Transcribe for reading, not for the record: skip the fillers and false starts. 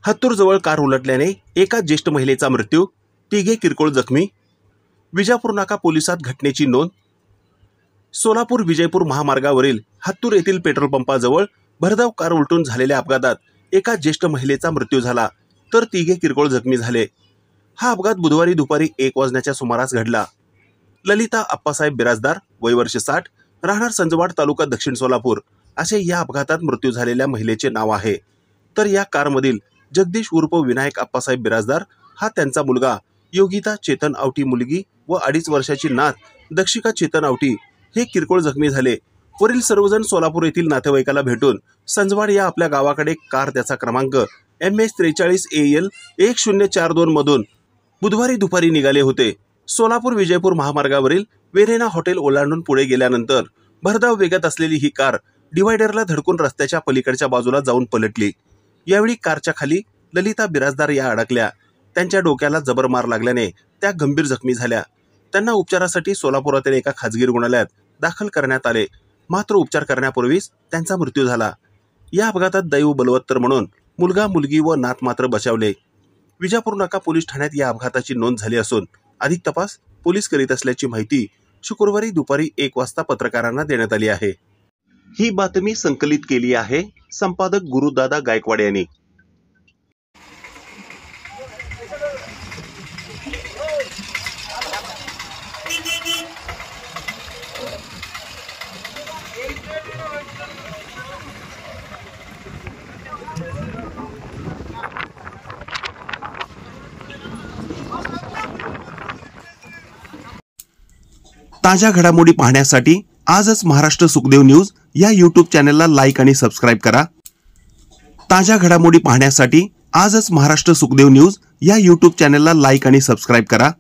हत्तूरजवळ car उलटल्याने एका ज्येष्ठ महिलेचा मृत्यू, तिघे किरकोळ जखमी। विजापूर नाका पोलिसात घटनेची नोंद। सोलापूर विजयपूर महामार्गावरील हत्तूर येथील पेट्रोल पंपाजवळ भरधाव कार उलटून झालेल्या अपघातात एका ज्येष्ठ महिलेचा मृत्यू झाला, तर तिघे किरकोळ जखमी झाले। हा अपघात बुधवारी दुपारी 1 वाजण्याच्या सुमारास घडला। ललिता अप्पासाहेब बिराजदार, वय वर्ष 60, राहणार संजवाड, तालुका दक्षिण सोलापूर असे या अपघातात मृत्यू झालेल्या महिलेचे नाव आहे। तर या कारमधील जगदीश उर्फ विनायक अप्पासाहेब बिराजदार हा त्यांचा मुलगा, योगिता चेतन आवटी मुलगी व 2.5 वर्षाची नात दक्षिका चेतन आवटी हे किरकोळ जखमी झाले। वरील सर्वजण सोलापूर येथील नातेवाईकाला भेटून संजवाड या आपल्या गावाकडे कार त्याचा क्रमांक MS43AL 1042 मधून बुधवारी दुपारी निघाले होते। सोलापूर विजयपूर महामार्गावरील वेरेना हॉटेल ओलांडून पुढे गेल्यानंतर भरधाव वेगात असलेली ही कार डिवायडरला धडकून रस्त्याच्या पलीकडच्या बाजूला जाऊन पलटली। यावेळी कारच्या खाली ललिता बिराजदार या अडकल्या। त्यांच्या डोक्याला जबर मार लागल्याने त्या गंभीर जखमी झाल्या। त्यांना उपचारासाठी सोलापुरातील एका खाजगी रुग्णालयात दाखल करण्यात आले, मात्र उपचार करण्यापूर्वीच त्यांचा मृत्यू झाला। या अपघातात दैव बलवत्तर म्हणून मुलगा, मुलगी व नात मात्र बचावले। विजापूर नाका पोलीस ठाण्यात या अपघाताची नोंद झाली असून अधिक तपास पोलीस करीत असल्याची माहिती शुक्रवारी दुपारी 1 वाजता पत्रकारांना देण्यात आली आहे। ही बातमी संकलित केली आहे संपादक गुरुदादा गायकवाड यांनी। ताज्या घडामोडी पाहण्यासाठी आजच महाराष्ट्र सुखदेव न्यूज या YouTube चॅनलला लाईक आणि सबस्क्राईब करा। ताज्या घडामोडी पाहण्यासाठी आजच महाराष्ट्र सुखदेव न्यूज या YouTube चॅनलला लाईक आणि सबस्क्राईब करा।